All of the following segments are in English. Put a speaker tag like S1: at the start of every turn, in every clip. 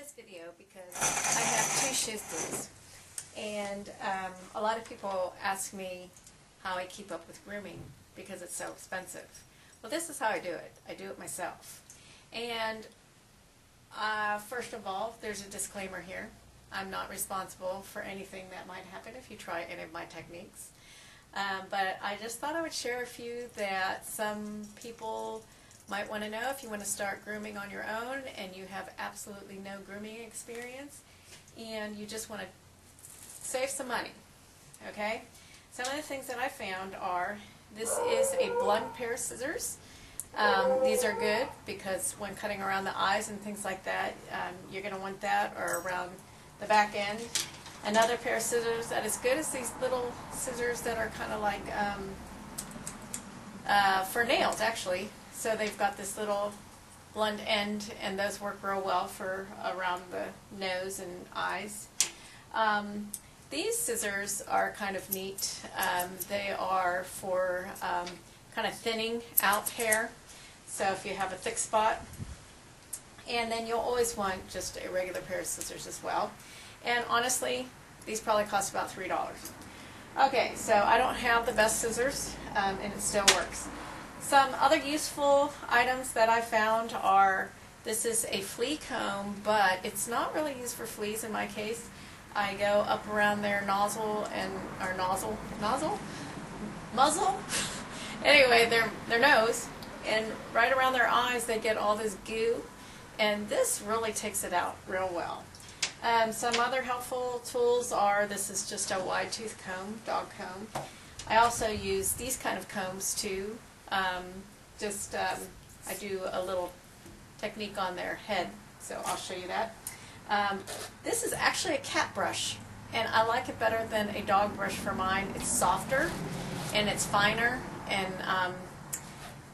S1: this video because I have two Shih Tzus, and a lot of people ask me how I keep up with grooming because it's so expensive. Well, this is how I do it. I do it myself. And first of all, there's a disclaimer here. I'm not responsible for anything that might happen if you try any of my techniques. But I just thought I would share a few that some people might want to know if you want to start grooming on your own and you have absolutely no grooming experience and you just want to save some money. Okay? Some of the things that I found are, this is a blunt pair of scissors. These are good because when cutting around the eyes and things like that, you're going to want that, or around the back end. Another pair of scissors that is good is these little scissors that are kind of like for nails, actually. So they've got this little blunt end, and those work real well for around the nose and eyes. These scissors are kind of neat. They are for kind of thinning out hair. So if you have a thick spot, and then you'll always want just a regular pair of scissors as well. And honestly, these probably cost about $3. Okay, so I don't have the best scissors, and it still works. Some other useful items that I found are, this is a flea comb, but it's not really used for fleas in my case. I go up around their muzzle, anyway, their nose, and right around their eyes they get all this goo, and this really takes it out real well. Some other helpful tools are, this is just a wide tooth comb, dog comb. I also use these kind of combs too. I do a little technique on their head, so I'll show you that. This is actually a cat brush, and I like it better than a dog brush for mine. It's softer and it's finer, and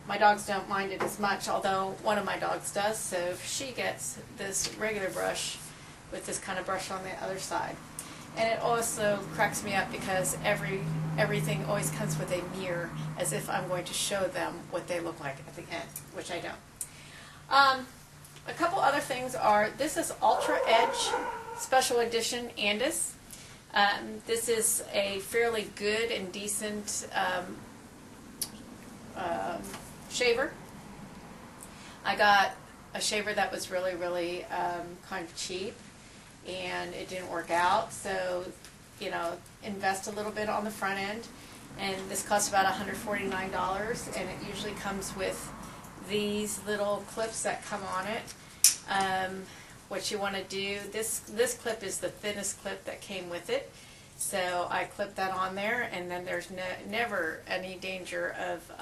S1: my dogs don't mind it as much, although one of my dogs does, so she gets this regular brush with this kind of brush on the other side. And it also cracks me up because everything always comes with a mirror, as if I'm going to show them what they look like at the end, which I don't. A couple other things are, this is Ultra Edge Special Edition Andis. This is a fairly good and decent shaver. I got a shaver that was really kind of cheap, and it didn't work out, so invest a little bit on the front end. And this costs about $149, and it usually comes with these little clips that come on it. What you want to do, this clip is the thinnest clip that came with it, so I clip that on there, and then there's never any danger of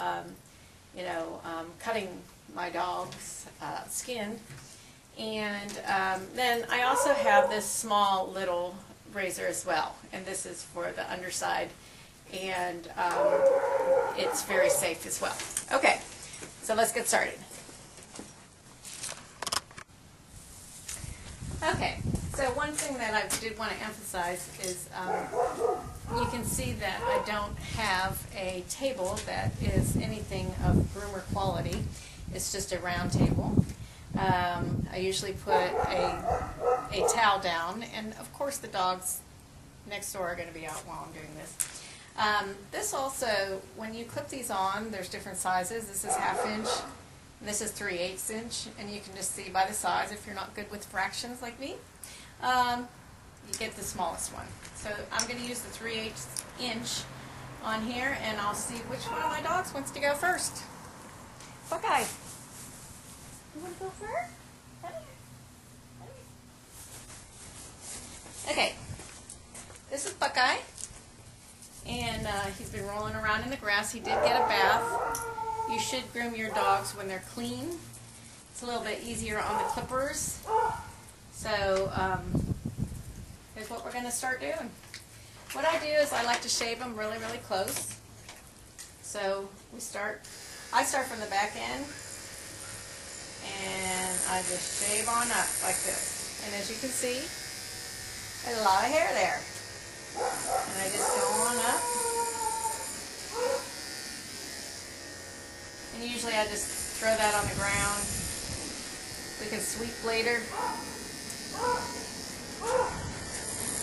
S1: cutting my dog's skin. And then I also have this small little razor as well, and this is for the underside, and it's very safe as well. Okay, so let's get started. Okay, so one thing that I did want to emphasize is you can see that I don't have a table that is anything of groomer quality. It's just a round table. I usually put a towel down, and of course the dogs next door are going to be out while I'm doing this. This also, when you clip these on, there's different sizes. This is 1/2 inch, and this is 3/8 inch, and you can just see by the size, if you're not good with fractions like me, you get the smallest one. So I'm going to use the 3/8 inch on here, and I'll see which one of my dogs wants to go first. Buckeye, you want to go first? Okay, this is Buckeye, and he's been rolling around in the grass. He did get a bath. You should groom your dogs when they're clean. It's a little bit easier on the clippers. So here's what we're going to start doing. What I do is I like to shave them really close. So I start from the back end, and I just shave on up like this. And as you can see, there's a lot of hair there. And I just go on up. And usually I just throw that on the ground. We can sweep later. I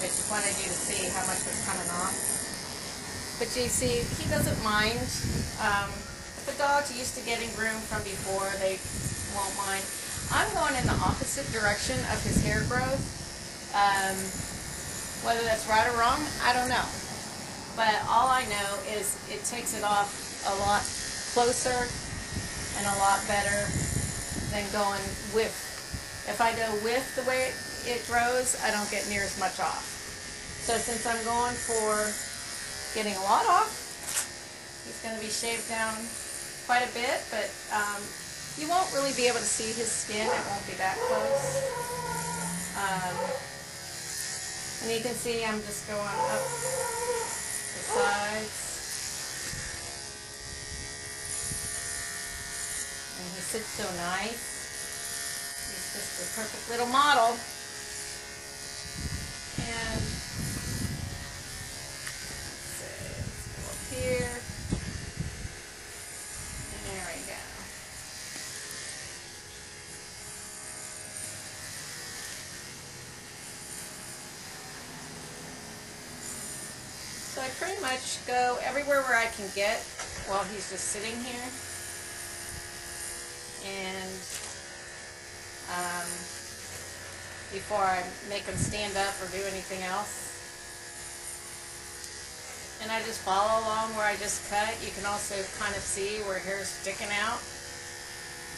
S1: just wanted you to see how much was coming off. But you see, he doesn't mind. If the dog's used to getting groomed from before, they won't mind. I'm going in the opposite direction of his hair growth. Whether that's right or wrong, I don't know. But all I know is it takes it off a lot closer and a lot better than going with. If I go with the way it grows, I don't get near as much off. So since I'm going for getting a lot off, he's going to be shaved down quite a bit, but you won't really be able to see his skin. It won't be that close. And you can see I'm just going up the sides. And he sits so nice. He's just a perfect little model. And let's go up here. And there we go. So I pretty much go everywhere where I can get while he's just sitting here. And before I make him stand up or do anything else. And I just follow along where I just cut. You can also kind of see where hair's sticking out.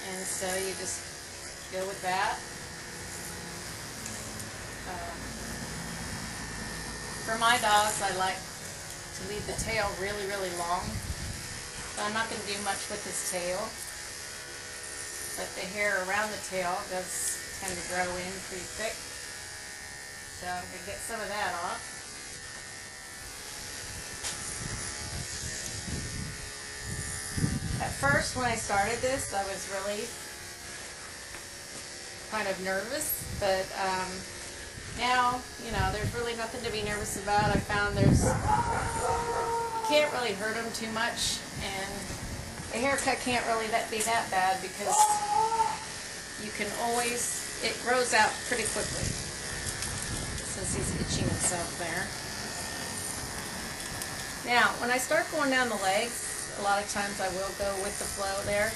S1: And so you just go with that. For my dogs, I like to leave the tail really, really long. So I'm not going to do much with his tail. But the hair around the tail does tend to grow in pretty thick. So I'm going to get some of that off. At first, when I started this, I was really kind of nervous, but now, you know, there's really nothing to be nervous about. I found you can't really hurt them too much, and a haircut can't really be that bad because you can always, it grows out pretty quickly. Since he's itching himself there. Now, when I start going down the legs, a lot of times I will go with the flow there.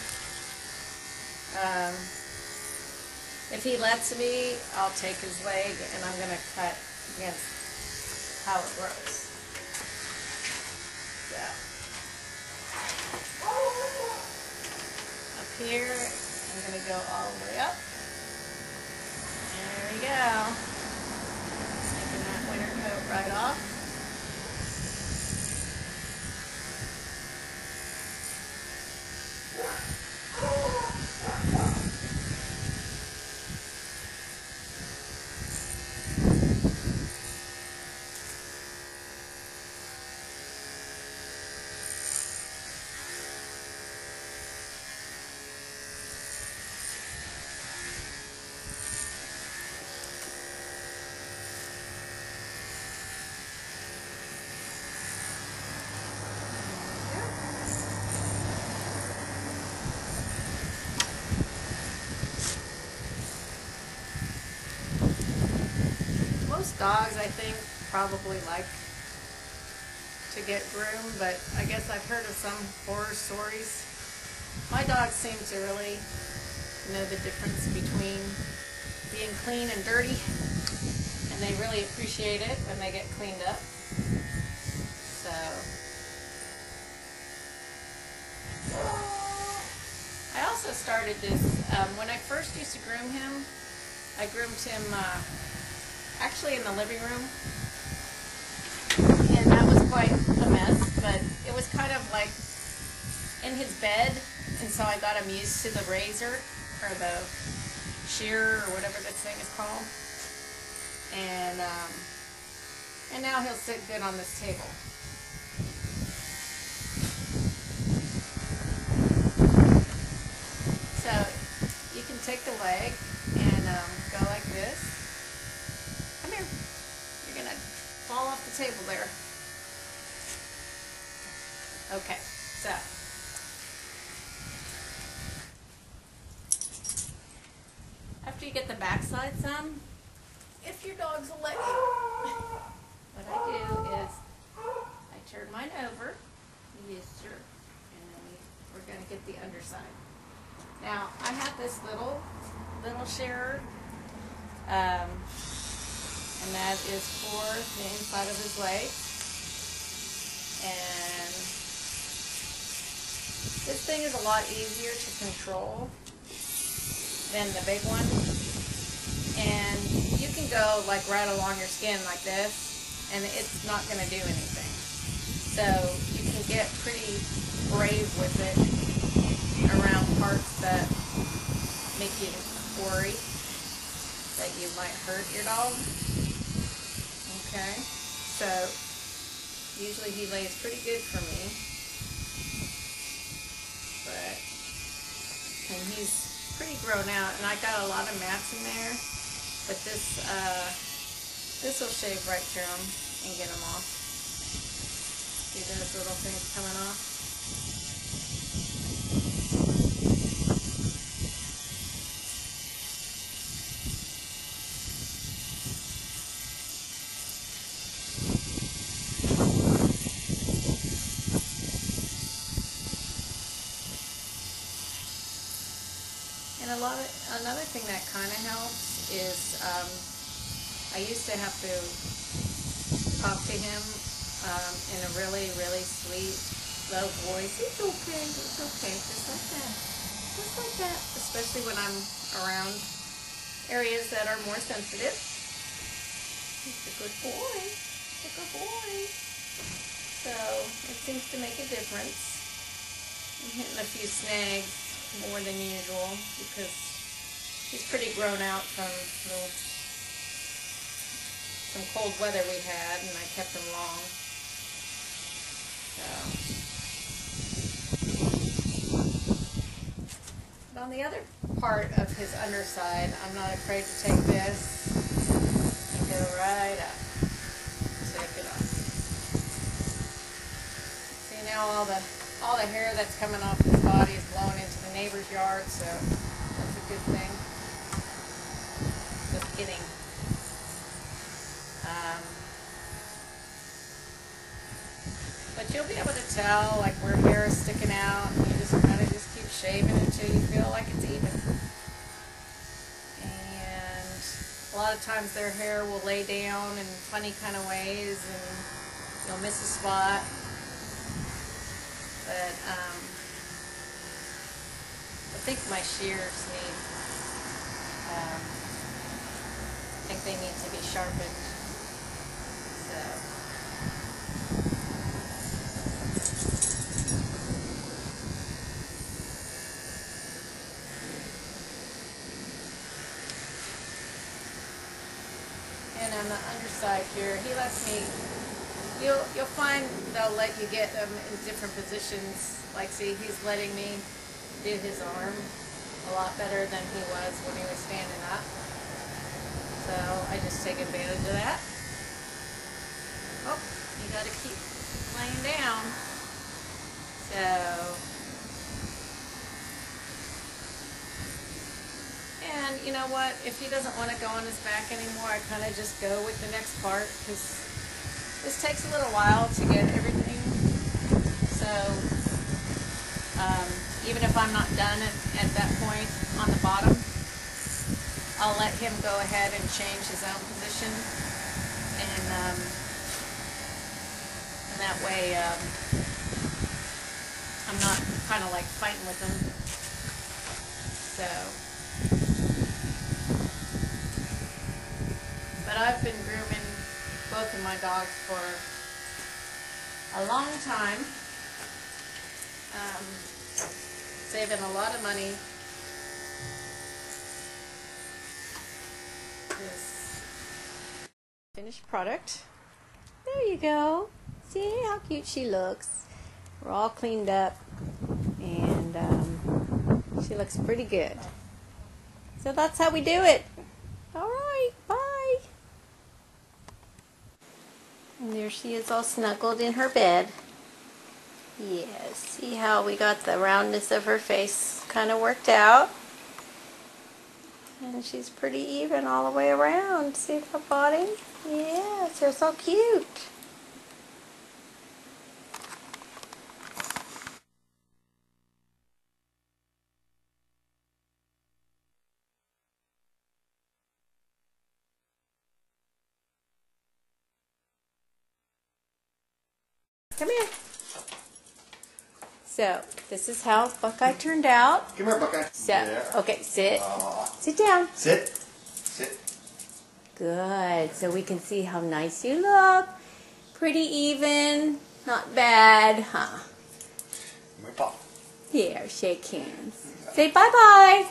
S1: If he lets me, I'll take his leg and I'm going to cut against how it grows. So, up here, I'm going to go all the way up. There we go. Taking that winter coat right off. Most dogs, I think, probably like to get groomed, but I guess I've heard of some horror stories. My dogs seem to really know the difference between being clean and dirty, and they really appreciate it when they get cleaned up. So, I also started this, when I first used to groom him, I groomed him actually in the living room, and that was quite a mess, but it was kind of like in his bed, and so I got him used to the razor, or the shearer, or whatever this thing is called, and now he'll sit good on this table. So you can take the leg and go like this. Come here. You're going to fall off the table there. Okay, so after you get the backside some, if your dogs will let you. What I do is I turn mine over. Yes, sir. And then we're going to get the underside. Now, I have this little sharer, and that is for the inside of his leg. And this thing is a lot easier to control than the big one. And you can go like right along your skin like this, and it's not going to do anything. So you can get pretty brave with it around parts that make you worry that you might hurt your dog. Okay, so usually he lays pretty good for me, and he's pretty grown out, and I got a lot of mats in there, but this will shave right through them and get them off. See those little things coming off? And another thing that kind of helps is I used to have to talk to him in a really, really sweet, low voice. It's okay, just like that. Just like that. Especially when I'm around areas that are more sensitive. He's a good boy. He's a good boy. So it seems to make a difference. I'm hitting a few snags more than usual because he's pretty grown out from some cold weather we had, and I kept him long. So. But on the other part of his underside, I'm not afraid to take this and go right up. Take it off. See, now all the hair that's coming off his body is blown into the neighbor's yard, so that's a good thing. Just kidding. But you'll be able to tell, like, where hair is sticking out, and you just kind of keep shaving until you feel like it's even. And a lot of times their hair will lay down in funny kind of ways, and you'll miss a spot. But I think my shears need, I think they need to be sharpened. So. And on the underside here, he lets me, you'll find they'll let you get them in different positions. Like, see, he's letting me do his arm a lot better than he was when he was standing up. So I just take advantage of that. Oh, you gotta keep laying down. So, and you know what? If he doesn't want to go on his back anymore, I kind of just go with the next part, because this takes a little while to get everything. So, even if I'm not done at that point on the bottom, I'll let him go ahead and change his own position, and that way I'm not kind of like fighting with him. So, but I've been grooming both of my dogs for a long time, saving a lot of money. This finished product. There you go. See how cute she looks. We're all cleaned up, and she looks pretty good. So that's how we do it. All right, bye. And there she is, all snuggled in her bed. Yes, see how we got the roundness of her face kind of worked out? And she's pretty even all the way around. See her body? Yes, they're so cute. Come here. So, this is how Buckeye turned out.
S2: Come here, Buckeye.
S1: So,
S2: yeah.
S1: Okay, sit. Sit down.
S2: Sit. Sit.
S1: Good. So we can see how nice you look. Pretty even. Not bad, huh?
S2: My paw.
S1: Here, shake hands. Say bye-bye.